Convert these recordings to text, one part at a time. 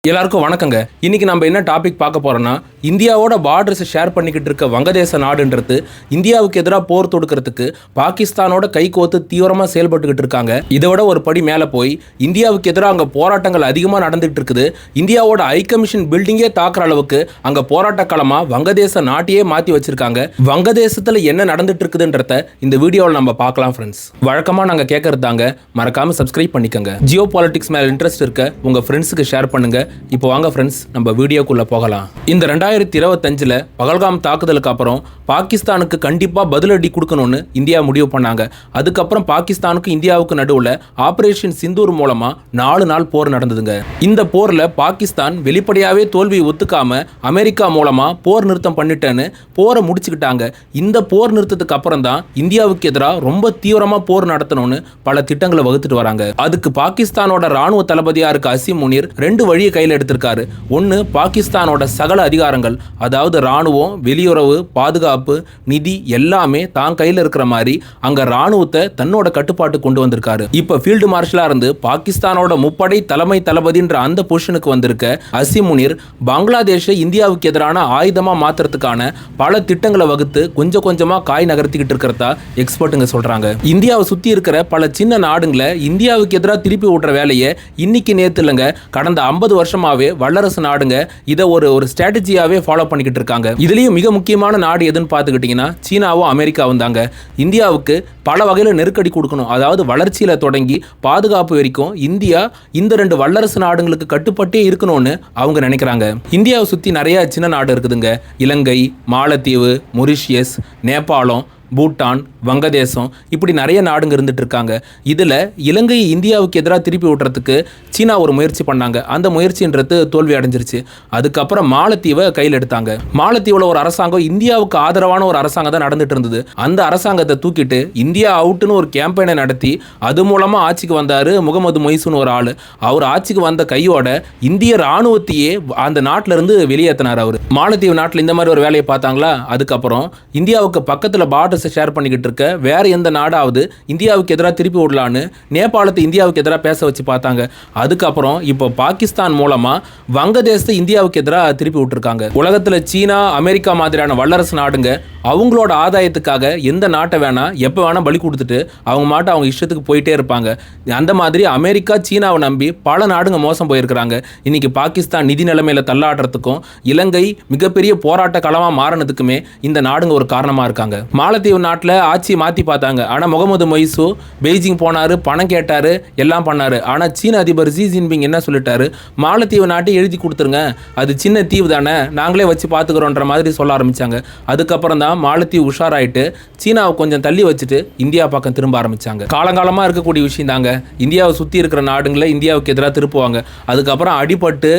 எல்லாருக்கும் வணக்கங்க. இன்னைக்கு நம்ம என்ன டாபிக் பார்க்க போறோம்னா, இந்தியாவோட பார்டர்ஸ் ஷேர் பண்ணிக்கிட்டு இருக்க வங்கதேச நாடுன்றது இந்தியாவுக்கு எதிராக போர் தொடுக்கிறதுக்கு பாகிஸ்தானோட கை கோத்து தீவிரமாக செயல்பட்டுக்கிட்டு இருக்காங்க. இதோட ஒரு படி மேலே போய் இந்தியாவுக்கு எதிராக அங்கே போராட்டங்கள் அதிகமாக நடந்துகிட்டு இருக்குது. இந்தியாவோட ஹைகமிஷன் பில்டிங்கே தாக்குற அளவுக்கு அங்கே போராட்ட களமாக வங்கதேச நாட்டையே மாற்றி வச்சிருக்காங்க. வங்கதேசத்தில் என்ன நடந்துட்டு இருக்குதுன்றத இந்த வீடியோவில் நம்ம பார்க்கலாம் ஃப்ரெண்ட்ஸ். வழக்கமாக நாங்கள் கேட்கறது தாங்க, மறக்காம சப்ஸ்கிரைப் பண்ணிக்கோங்க. ஜியோ பாலிட்டிக்ஸ் மேலே இன்ட்ரெஸ்ட் இருக்க உங்கள் ஃப்ரெண்ட்ஸுக்கு ஷேர் பண்ணுங்க. இப்போ வாங்க ஃப்ரெண்ட்ஸ், நம்ம வீடியோக்குள்ள போகலாம். இந்த 2025 பகல்காம் தாக்குதலுக்கு அப்புறம் பாகிஸ்தானுக்கு கண்டிப்பா பதிலடி கொடுக்கணும்னு இந்தியா முடிவு பண்ணாங்க. அதுக்கப்புறம் பாகிஸ்தானுக்கு இந்தியாவுக்கு நடுவில் ஆபரேஷன் சிந்தூர் மூலமா 4 நாள் போர் நடந்ததுங்க. இந்த போர்ல பாகிஸ்தான் வெளிப்படையாவே தோல்வியை ஒத்துக்காம அமெரிக்கா மூலமா போர் நிறுத்தம் பண்ணிட்டேன்னு போரை முடிச்சுக்கிட்டாங்க. இந்த போர் நிறுத்தத்துக்கு அப்புறம் தான் இந்தியாவுக்கு எதிராக ரொம்ப தீவிரமா போர் நடத்தணும்னு பல திட்டங்களை வகுத்துட்டு வராங்க. அதுக்கு பாகிஸ்தானோட ராணுவ தளபதியா இருக்க அசீம் முனீர் 2 வழியை கையில் எடுத்திருக்காரு. ஒன்று, பாகிஸ்தானோட சகல அதிகாரங்கள், அதாவது ராணுவம், வெளியுறவு, பாதுகாப்பு, நிதி எல்லாமே தான் கையில் இருக்கிற மாதிரி அங்க ராணுவத்தை தன்னோட கட்டுப்பாட்டு கொண்டு வந்திருக்காரு. இப்ப ஃபீல்டு மார்ஷலா இருந்து பாகிஸ்தானோட முப்படை தலைமை தளபதின்ற அந்த பொசிஷனுக்கு வந்திருக்க அசீம் முனீர் பங்களாதேஷை இந்தியாவுக்கு எதிரான ஆயுதமா மாத்துறதுக்கான பல திட்டங்களை வகுத்து கொஞ்சம் கொஞ்சமா காய் நகர்த்திக்கிட்டு இருக்கிறதா எக்ஸ்பர்ட்டுங்க சொல்றாங்க. இந்தியாவை சுத்தி இருக்கிற பல சின்ன நாடுங்களை இந்தியாவுக்கு எதிராக திருப்பி விடுற வேலையை இன்னைக்கு நேத்து இல்லைங்க, கடந்த 50 வருஷமாவே வல்லரசு நாடுங்க இதை ஒரு ஸ்ட்ராட்டஜியாவே ஃபாலோ பண்ணிக்கிட்டு இருக்காங்க. இதுலயும் மிக முக்கியமான நாடு எதுன்னு பார்த்துக்கிட்டீங்கன்னா சீனாவும் அமெரிக்காவும் தாங்க. இந்தியாவுக்கு பல வகையில் நெருக்கடி கொடுக்கணும், அதாவது வளர்ச்சியில தொடங்கி பாதுகாப்பு வரைக்கும் இந்தியா இந்த 2 வல்லரசு நாடுகளுக்கு கட்டுப்பட்டே இருக்கணும்னு அவங்க நினைக்கிறாங்க. இந்தியாவை சுத்தி நிறைய சின்ன நாடு இருக்குதுங்க. இலங்கை, மாலத்தீவு, மொரிஷியஸ், நேபாளம், பூட்டான், வங்கதேசம், இப்படி நிறைய நாடுங்க இருந்துட்டு இருக்காங்க. இதில் இலங்கையை இந்தியாவுக்கு எதிராக திருப்பி விட்டுறதுக்கு சீனா ஒரு முயற்சி பண்ணாங்க. அந்த முயற்சின்றது தோல்வி அடைஞ்சிருச்சு. அதுக்கப்புறம் மாலத்தீவை கையில் எடுத்தாங்க. மாலத்தீவில் ஒரு அரசாங்கம் இந்தியாவுக்கு ஆதரவான ஒரு அரசாங்கம் தான் நடந்துட்டு இருந்தது. அந்த அரசாங்கத்தை தூக்கிட்டு இந்தியா அவுட்டுன்னு ஒரு கேம்பெயினை நடத்தி அது மூலமாக ஆட்சிக்கு வந்தார் முகமது மொய்சுன்னு ஒரு ஆள். அவர் ஆட்சிக்கு வந்த கையோட இந்திய ராணுவத்தையே அந்த நாட்டில இருந்து வெளியேற்றினார் அவர். மாலத்தீவு நாட்டில் இந்த மாதிரி ஒரு வேலையை பார்த்தாங்களா. அதுக்கப்புறம் இந்தியாவுக்கு பக்கத்தில் பார்டர் ஷேர் பண்ணிக்கிட்டு இருக்க வேற எந்த நாடாவது இந்தியாவுக்கு எதிராக திருப்பி விடலான்னு நேபாளத்தை இந்தியாவுக்கு எதிராக பேச வச்சு பார்த்தாங்க. அதுக்கப்புறம் இப்போ பாகிஸ்தான் மூலமா வங்கதேசத்தை இந்தியாவுக்கு எதிராக திருப்பி விட்டுருக்காங்க. உலகத்தில் சீனா, அமெரிக்கா மாதிரியான வல்லரசு நாடுங்க அவங்களோட ஆதாயத்துக்காக எந்த நாட்டை வேணா எப்போ வேணா பலி கொடுத்துட்டு அவங்க மாட்டை அவங்க இஷ்டத்துக்கு போயிட்டே இருப்பாங்க. அந்த மாதிரி அமெரிக்கா, சீனாவை நம்பி பல நாடுங்க மோசம் போயிருக்கிறாங்க. இன்னைக்கு பாகிஸ்தான் நிதி நிலைமையில தள்ளாடுறதுக்கும் இலங்கை மிகப்பெரிய போராட்ட களமாக மாறினதுக்குமே இந்த நாடுங்க ஒரு காரணமாக இருக்காங்க. மாலத்தீவு நாட்டில் ஆட்சியை மாற்றி பார்த்தாங்க. ஆனால் முகமது மொய்சு பெய்ஜிங் போனார், பணம் கேட்டார், எல்லாம் பண்ணார். ஆனால் சீன அதிபர் ஜி ஜின்பிங் என்ன சொல்லிட்டாரு, மாலத்தீவு நாட்டை எழுதி கொடுத்துருங்க, அது சின்ன தீவு தானே, நாங்களே வச்சு பார்த்துக்கிறோன்ற மாதிரி சொல்ல ஆரம்பித்தாங்க. அதுக்கப்புறம் தான் மாலத்தீவு உஷாராயிட்டு சீனாவை கொஞ்சம் தள்ளி வச்சுட்டு இந்தியா பக்கம் திரும்ப ஆரம்பித்தாங்க. காலங்காலமாக இருக்கக்கூடிய விஷயம் தாங்க. இந்தியாவை சுற்றி இருக்கிற நாடுங்களை இந்தியாவுக்கு எதிராக திருப்புவாங்க. அதுக்கப்புறம் அடிபட்டு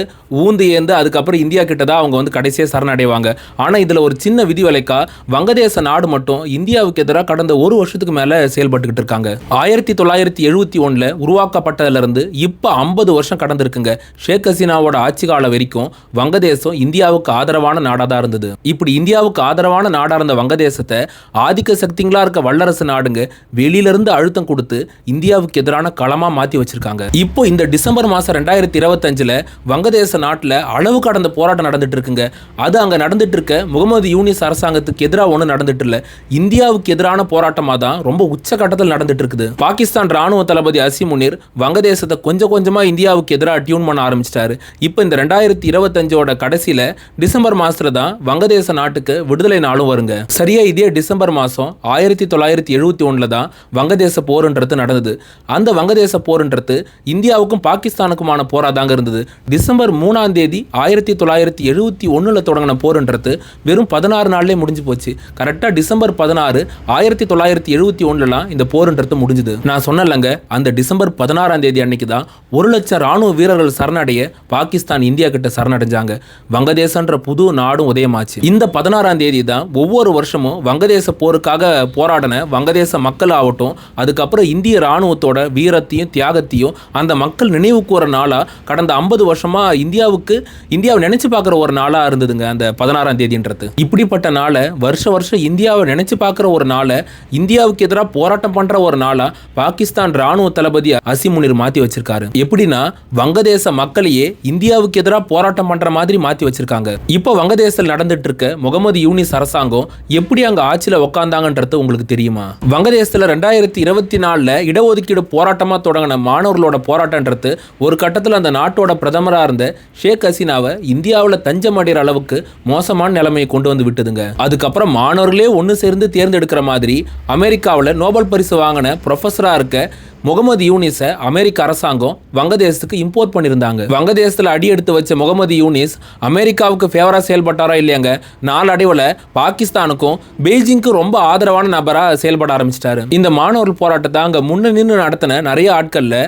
ஊந்து ஏந்து அதுக்கப்புறம் இந்தியா கிட்ட தான் அவங்க கடைசியாக சரணடைவாங்க. ஆனால் இதில் ஒரு சின்ன விதிவிலக்கா வங்கதேச நாடு மட்டும் இந்தியாவுக்கு எதிராக கடந்த 1 வருஷத்துக்கு மேல செயல்பட்டுக்கிட்டு இருக்காங்க. 1971 உருவாக்கப்பட்டதிலிருந்து இப்ப 50 வருஷம் கடந்திருக்குங்க. ஷேக் ஹசீனாவோட ஆட்சி காலம் வரைக்கும் வங்கதேசம் இந்தியாவுக்கு ஆதரவான நாடா தான் இருந்தது. இப்படி இந்தியாவுக்கு ஆதரவான நாடா இருந்த வங்கதேசத்தை ஆதிக்க சக்திகளா இருக்க வல்லரசு நாடுங்க வெளியிலிருந்து அழுத்தம் கொடுத்து இந்தியாவுக்கு எதிரான களமா மாத்தி வச்சிருக்காங்க. இப்போ இந்த டிசம்பர் மாசம் 2025 வங்கதேச நாட்டில் அளவு கடந்த போராட்டம் நடந்துட்டு இருக்குங்க. அது அங்க நடந்துட்டு இருக்க முகமது யூனிஸ் அரசாங்கத்துக்கு எதிராக ஒன்று நடந்துட்டு இல்ல, இந்தியாவுக்கு எதிரான போராட்டமாக தான் ரொம்ப உச்சகட்டத்தில் நடந்துட்டு இருக்குது. பாகிஸ்தான் ராணுவ தளபதி அசீம் முனீர் வங்கதேசத்தை கொஞ்சம் கொஞ்சமா இந்தியாவுக்கு எதிராக டியூன் பண்ண ஆரம்பிச்சிட்டாரு. இப்போ இந்த 2025 கடைசியில டிசம்பர் மாசத்துல தான் வங்கதேச நாட்டுக்கு விடுதலை நாளும் வருங்க. சரியா இதே டிசம்பர் மாசம் 1971 தான் வங்கதேச போர்ன்றது நடந்தது. அந்த வங்கதேச போர்ன்றது இந்தியாவுக்கும் பாகிஸ்தானுக்குமான போரா தாங்க இருந்தது. டிசம்பர் 3ஆம் தேதி 1971 தொடங்கின போர்ன்றது வெறும் 16 நாள்லேயே முடிஞ்சு போச்சு. கரெக்டா டிசம்பர் 16, 1971 இந்த போர்ன்றது முடிஞ்சது. நான் சொன்னலங்க, அந்த டிசம்பர் 16ஆம் தேதி அன்னைக்கு தான் 1 லட்சம் ராணுவ வீரர்கள் சரணடைய பாகிஸ்தான் இந்தியா கிட்ட சரணடைஞ்சாங்க. வங்கதேசன்ற புது நாடும் உதயமாச்சு. இந்த 16ஆம் தேதி தான் ஒவ்வொரு வருஷமும் வங்கதேச போருக்காக போராடின வங்கதேச மக்கள் ஆகட்டும், அதுக்கப்புறம் இந்திய ராணுவத்தோட வீரத்தையும் தியாகத்தையும் அந்த மக்கள் நினைவு கூற நாளா கடந்த 50 வருஷமா இந்தியாவை நினைச்சு பார்க்குற ஒரு நாளா இருந்ததுங்க அந்த 16ஆம் தேதின்றது. இப்படிப்பட்ட நாளை வருஷம் இந்தியாவை நினைச்சு பார்க்குற ஒரு நாளை இந்தியாவுக்கு எதிராக போராட்டம் பண்ற ஒரு நாளா பாகிஸ்தான் ராணுவ தளபதி அசீம் முனீர் மாத்தி வச்சிருக்காரு. எப்படின்னா வங்கதேச மக்களையே இந்தியாவுக்கு எதிராக போராட்டம் பண்ற மாதிரி மாத்தி வச்சிருக்காங்க. இப்போ வங்கதேசத்தில் நடந்துட்டு இருக்க முகமது யூனிஸ் அரசாங்கம் எப்படி அங்க ஆட்சியில உட்கார்ந்தாங்கன்றது உங்களுக்கு தெரியுமா? வங்கதேசத்துல 2024 இடஒதுக்கீடு போராட்டமா தொடங்கின மாணவர்களோட போராட்டம்ன்றது ஒரு கட்டத்தில் அந்த நாட்டோட பிரதமராக இருந்த ஷேக் ஹசீனாவை இந்தியாவில் தஞ்சம் அடைகிற அளவுக்கு மோசமான நிலைமையை கொண்டு வந்து விட்டுதுங்க. அதுக்கப்புறம் மாணவர்களே ஒன்று சேர்ந்து தேர்ந்தெடுக்கிற மாதிரி அமெரிக்காவில் நோபல் பரிசு வாங்கின ப்ரொஃபஸராக இருக்க முகமது யூனிஸை அமெரிக்க அரசாங்கம் வங்கதேசத்துக்கு இம்போர்ட் பண்ணியிருந்தாங்க. வங்கதேசத்தில் அடி எடுத்து வச்ச முகமது யூனிஸ் அமெரிக்காவுக்கு ஃபேவராக செயல்பட்டாரா இல்லையாங்க, நாளடைவில் பாகிஸ்தானுக்கும் பெய்ஜிங்க்கும் ரொம்ப ஆதரவான நபராக செயல்பட ஆரம்பிச்சிட்டாரு. இந்த மாணவர்கள் போராட்டத்தை அங்கே முன்ன நின்று நடத்தின நிறைய ஆட்களில்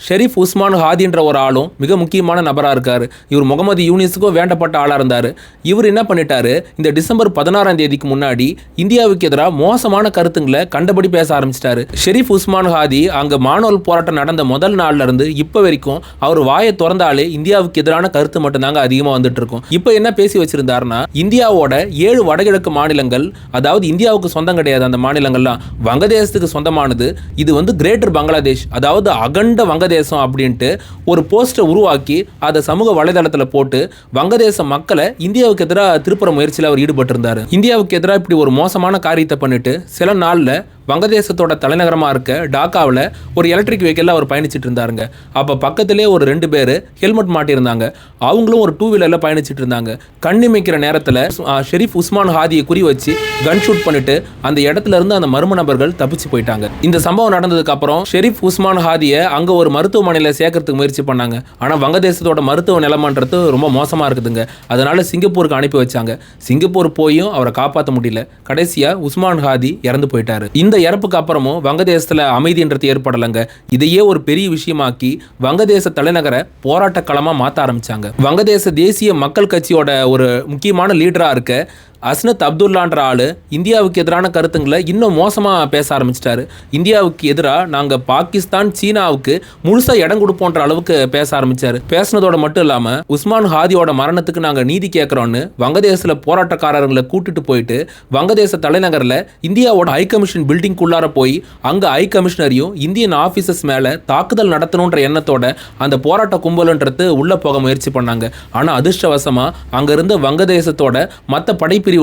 ஷெரீஃப் உஸ்மான் ஹாதின்ற ஒரு ஆளும் மிக முக்கியமான நபராக இருக்கார். இவர் முகமது யூனிஸுக்கும் வேண்டப்பட்ட ஆளாக இருந்தார். இவர் என்ன பண்ணிட்டாரு, இந்த டிசம்பர் 16 முன்னாடி இந்தியாவுக்கு எதிராக மோசமான கருத்துங்களை கண்டபடி பேச ஆரம்பிச்சிட்டாரு. ஷெரீஃப் உஸ்மான் ஹாதி அங்கே மாணவர்கள் போராட்டம் நடந்த முதல் நாள்ல இருந்து இப்போ வரைக்கும் அவர் வாயை திறந்தாலே இந்தியாவுக்கு எதிரான கருத்து மட்டும்தாங்க அதிகமாக வந்துட்டு இருக்கும். இப்போ என்ன பேசி வச்சிருந்தாருன்னா, இந்தியாவோட 7 வடகிழக்கு மாநிலங்கள், அதாவது இந்தியாவுக்கு சொந்தம் கிடையாது, அந்த மாநிலங்கள்லாம் வங்கதேசத்துக்கு சொந்தமானது. இது கிரேட்டர் பங்களாதேஷ், அதாவது அகண்ட வங்கதேசம் அப்படின்ட்டு ஒரு போஸ்டரை உருவாக்கி அதை சமூக வலைதளத்தில் போட்டு வங்கதேச மக்களை இந்தியாவுக்கு எதிராக திருப்புற முயற்சியில் அவர் ஈடுபட்டு இருந்தார். இந்தியாவுக்கு எதிராக இப்படி ஒரு மோசமான காரியத்தை பண்ணிட்டு சில நாளில் வங்கதேசத்தோட தலைநகரமாக இருக்க டாக்காவில் ஒரு எலக்ட்ரிக் வெஹிக்கிளில் அவர் பயணிச்சுட்டு இருந்தாருங்க. அப்போ பக்கத்திலே ஒரு 2 பேர் ஹெல்மெட் மாட்டியிருந்தாங்க. அவங்களும் ஒரு 2 வீலரில் பயணிச்சுட்டு இருந்தாங்க. கண்ணிமைக்கிற நேரத்தில் ஷெரீஃப் உஸ்மான் ஹாதியை குறி வச்சு கன் ஷூட் பண்ணிட்டு அந்த இடத்துல இருந்து அந்த மர்ம நபர்கள் தப்பிச்சு போயிட்டாங்க. இந்த சம்பவம் நடந்ததுக்கு அப்புறம் ஷெரீஃப் உஸ்மான் ஹாதியை அங்கே ஒரு மருத்துவமனையில் சேர்க்கறதுக்கு முயற்சி பண்ணாங்க. ஆனால் வங்கதேசத்தோட மருத்துவ நிலைமன்றது ரொம்ப மோசமாக இருக்குதுங்க. அதனால சிங்கப்பூருக்கு அனுப்பி வச்சாங்க. சிங்கப்பூர் போயும் அவரை காப்பாற்ற முடியல. கடைசியாக உஸ்மான் ஹாதி இறந்து போயிட்டாரு. இந்த இறப்புக்கு அப்புறமும் வங்கதேசத்தில் அமைதின்றது ஏற்படலைங்க. இதையே ஒரு பெரிய விஷயமாக்கி வங்கதேச தலைநகரை போராட்ட களமாக மாற்ற ஆரம்பிச்சாங்க. வங்கதேச தேசிய மக்கள் கட்சியோட ஒரு முக்கியமான லீடராக இருக்க அஸ்னத் அப்துல்லான்ற ஆளு இந்தியாவுக்கு எதிரான கருத்துங்களை இன்னும் மோசமாக பேச ஆரம்பிச்சிட்டாரு. இந்தியாவுக்கு எதிராக நாங்கள் பாகிஸ்தான் சீனாவுக்கு முழுசாக இடம் கொடுப்போன்ற அளவுக்கு பேச ஆரம்பிச்சாரு. பேசினதோட மட்டும் இல்லாமல் உஸ்மான் ஹாதியோட மரணத்துக்கு நாங்கள் நீதி கேட்குறோன்னு வங்கதேசத்தில் போராட்டக்காரர்களை கூட்டிட்டு போயிட்டு வங்கதேச தலைநகரில் இந்தியாவோட ஹை கமிஷன் பில்டிங்குள்ளார போய் அங்கே ஹை கமிஷனரையும் இந்தியன் ஆஃபீஸர்ஸ் மேலே தாக்குதல் நடத்தணுன்ற எண்ணத்தோட அந்த போராட்ட கும்பலுன்றது உள்ளே போக முயற்சி பண்ணாங்க. ஆனால் அதிர்ஷ்டவசமாக அங்கிருந்து வங்கதேசத்தோட மற்ற படைப்பிரிவுன்றது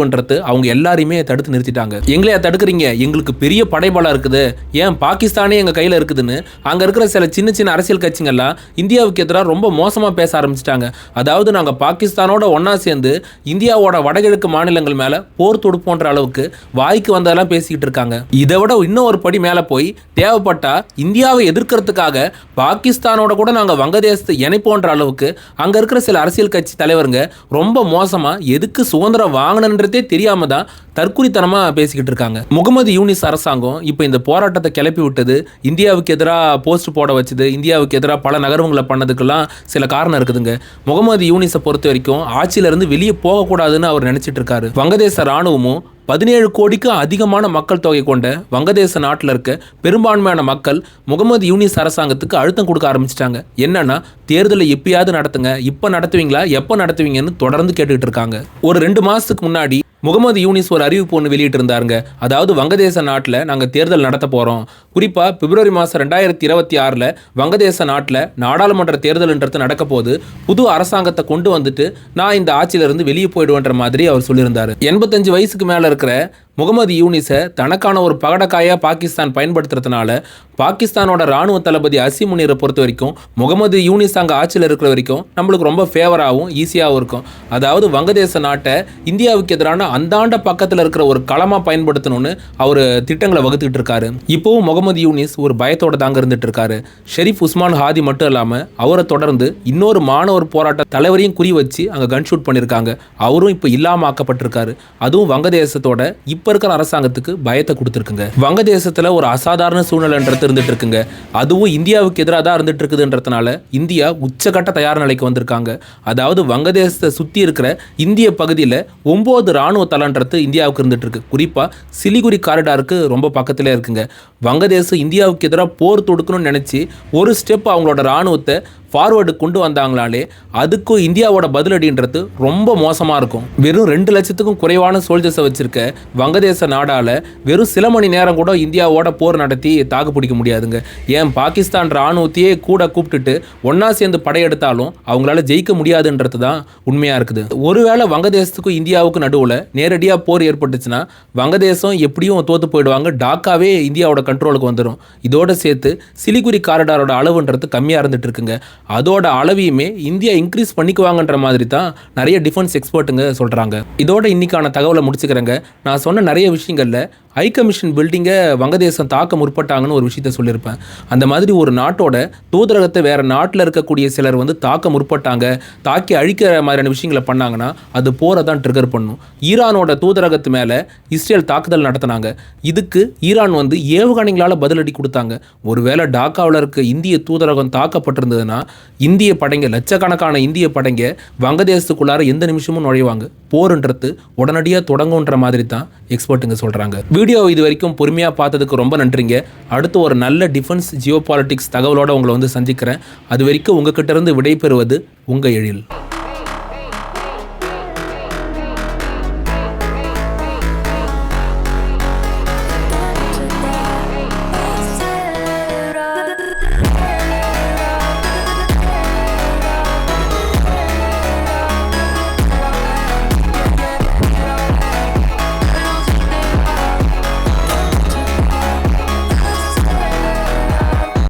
அவங்க எல்லாரையுமே தடுத்து நிறுத்திட்டாங்க. எங்களையா தடுக்கிறீங்க, எங்களுக்கு பெரிய படைபலம் இருக்குது, ஏன் பாகிஸ்தானே எங்கள் கையில் இருக்குதுன்னு அங்கே இருக்கிற சில சின்ன சின்ன அரசியல் கட்சிகள்லாம் இந்தியாவுக்கு எதிராக ரொம்ப மோசமாக பேச ஆரம்பிச்சிட்டாங்க. அதாவது நாங்கள் பாகிஸ்தானோட ஒன்றா சேர்ந்து இந்தியாவோட வடகிழக்கு மாநிலங்கள் மேலே போர் தொடுப்போன்ற அளவுக்கு வாய்க்கு வந்ததெல்லாம் பேசிக்கிட்டு இருக்காங்க. இதை விட இன்னும் ஒரு படி மேலே போய் தேவைப்பட்டா இந்தியாவை எதிர்க்கிறதுக்காக பாகிஸ்தானோட கூட நாங்கள் வங்கதேசத்தை இணைப்போன்ற அளவுக்கு அங்கே இருக்கிற சில அரசியல் கட்சி தலைவருங்க ரொம்ப மோசமாக எதுக்கு சுதந்திரம் வாங்கினன்றதே தெரியாம தான் தற்குறித்தனமாக பேசிக்கிட்டு இருக்காங்க. முகமது யூனிஸ் அரசாங்கம் இப்போ இந்த போராட்டத்தை கிளப்பி விட்டது, இந்தியாவுக்கு எதிராக போஸ்ட் போட வச்சது, இந்தியாவுக்கு எதிராக பல நகர்வுகளை பண்ணதுக்கெல்லாம் சில காரணம் இருக்குதுங்க. முகமது யூனிஸை பொறுத்த வரைக்கும் ஆட்சியிலிருந்து வெளியே போகக்கூடாதுன்னு அவர் நினைச்சிட்டு இருக்காரு. வங்கதேச ராணுவமும் 17 கோடிக்கு அதிகமான மக்கள் தொகை கொண்ட வங்கதேச நாட்டில் இருக்க பெரும்பான்மையான மக்கள் முகமது யூனிஸ் அரசாங்கத்துக்கு அழுத்தம் கொடுக்க ஆரம்பிச்சிட்டாங்க. என்னன்னா, தேர்தலை எப்பயாவது நடத்துங்க, இப்போ நடத்துவீங்களா, எப்போ நடத்துவீங்கன்னு தொடர்ந்து கேட்டுக்கிட்டு இருக்காங்க. ஒரு 2 மாதத்துக்கு முன்னாடி முகமது யூனிஸ் ஒரு அறிவிப்பு ஒன்று வெளியிட்டு இருந்தாருங்க. அதாவது வங்கதேச நாட்டில் நாங்கள் தேர்தல் நடத்த போகிறோம், குறிப்பாக பிப்ரவரி மாதம் 2026 வங்கதேச நாட்டில் நாடாளுமன்ற தேர்தல்ன்றது நடக்க போது புது அரசாங்கத்தை கொண்டு வந்துட்டு நான் இந்த ஆட்சியிலிருந்து வெளியே போயிடுவேன்ற மாதிரி அவர் சொல்லியிருந்தார். 85 வயசுக்கு மேலே இருக்கிற முகமது யூனிஸை தனக்கான ஒரு பகடக்காயாக பாகிஸ்தான் பயன்படுத்துறதுனால பாகிஸ்தானோட ராணுவ தளபதி அசீம் முனீரை பொறுத்த வரைக்கும் முகமது யூனிஸ் அங்கே ஆட்சியில் இருக்கிற வரைக்கும் நம்மளுக்கு ரொம்ப ஃபேவராகவும் ஈஸியாகவும் இருக்கும். அதாவது வங்கதேச நாட்டை இந்தியாவுக்கு எதிரான அந்தாண்ட பக்கத்தில் இருக்கிற ஒரு களமாக பயன்படுத்தணும்னு அவர் திட்டங்களை வகுத்துக்கிட்டு இருக்காரு. இப்போவும் முகமது யூனிஸ் ஒரு பயத்தோட தாங்க இருந்துட்டு இருக்காரு. ஷெரீஃப் உஸ்மான் ஹாதி மட்டும் இல்லாமல் அவரை தொடர்ந்து இன்னொரு மாணவர் போராட்ட தலைவரையும் குறி வச்சு அங்கே கன் ஷூட் பண்ணியிருக்காங்க. அவரும் இப்போ இல்லாமல் ஆக்கப்பட்டிருக்காரு. அதுவும் வங்கதேசத்தோட இப்போ இருக்கிற அரசாங்கத்துக்கு பயத்தை கொடுத்துருக்குங்க. வங்கதேசத்தில் ஒரு அசாதாரண சூழ்நிலைன்றது இருந்துட்டு இருக்குங்க. அதுவும் இந்தியாவுக்கு எதிராக தான் இருந்துட்டு இருக்குதுன்றதுனால இந்தியா உச்சகட்ட தயார் நிலைக்கு வந்திருக்காங்க. அதாவது வங்கதேசத்தை சுற்றி இருக்கிற இந்திய பகுதியில் 9 ராணுவ தளன்றது இந்தியாவுக்கு இருந்துட்டு இருக்கு. குறிப்பாக சிலிகுரி காரிடாருக்கு ரொம்ப பக்கத்திலே இருக்குங்க. வங்கதேசம் இந்தியாவுக்கு எதிராக போர் தொடுக்கணும்னு நினச்சி ஒரு ஸ்டெப் அவங்களோட ராணுவத்தை ஃபார்வர்டு கொண்டு வந்தாங்களாலே அதுக்கும் இந்தியாவோட பதிலடின்றது ரொம்ப மோசமாக இருக்கும். வெறும் 2 லட்சத்துக்கும் குறைவான சோல்ஜர்ஸை வச்சிருக்க வங்கதேச நாடால வெறும் சில மணி நேரம் கூட இந்தியாவோட போர் நடத்தி தாக்கு பிடிக்க முடியாதுங்க. ஏன் பாகிஸ்தான் ராணுவத்தையே கூட கூப்பிட்டுட்டு ஒன்னா சேர்ந்து படையெடுத்தாலும் அவங்களால ஜெயிக்க முடியாதுன்றது தான் உண்மையாக இருக்குது. ஒருவேளை வங்கதேசத்துக்கும் இந்தியாவுக்கும் நடுவில் நேரடியாக போர் ஏற்பட்டுச்சுன்னா வங்கதேசம் எப்படியும் தோற்று போயிடுவாங்க. டாக்காவே இந்தியாவோட கண்ட்ரோலுக்கு வந்துடும். இதோட சேர்த்து சிலிகுரி காரிடாரோட அளவுன்றது கம்மியாக இருந்துட்டு இருக்குங்க. அதோட அளவையுமே இந்தியா இன்க்ரீஸ் பண்ணிக்குவாங்கன்ற மாதிரி தான் நிறைய டிஃபென்ஸ் எக்ஸ்பர்ட்டுங்க சொல்கிறாங்க. இதோட இன்னைக்கான தகவலை முடிச்சுக்கிறேங்க. நான் சொன்ன நிறைய விஷயங்களில் ஹை கமிஷன் பில்டிங்கை வங்கதேசம் தாக்க முற்பட்டாங்கன்னு ஒரு விஷயத்த சொல்லியிருப்பேன். அந்த மாதிரி ஒரு நாட்டோட தூதரகத்தை வேறு நாட்டில் இருக்கக்கூடிய சிலர் தாக்க முற்பட்டாங்க, தாக்கி அழிக்கிற மாதிரியான விஷயங்களை பண்ணாங்கன்னா அது போரை தான் ட்ரிகர் பண்ணும். ஈரானோட தூதரகத்து மேலே இஸ்ரேல் தாக்குதல் நடத்தினாங்க. இதுக்கு ஈரான் ஏவுகணைகளால் பதிலடி கொடுத்தாங்க. ஒருவேளை டாக்காவில் இருக்க இந்திய தூதரகம் தாக்கப்பட்டிருந்ததுன்னா இந்திய படைங்க, லட்சக்கணக்கான இந்திய படைங்க வங்கதேசத்துக்குள்ளார எந்த நிமிஷமும் நுழைவாங்க. போருன்றது உடனடியாக தொடங்குன்ற மாதிரி தான் எக்ஸ்பர்ட்டுங்க சொல்கிறாங்க. வீடியோ இது வரைக்கும் பொறுமையாக பார்த்ததுக்கு ரொம்ப நன்றிங்க. அடுத்து ஒரு நல்ல டிஃபென்ஸ் ஜியோ பாலிட்டிக்ஸ் தகவலோடு உங்களை சந்திக்கிறேன். அது வரைக்கும் உங்ககிட்ட இருந்து விடைபெறுவது உங்கள் எழில்.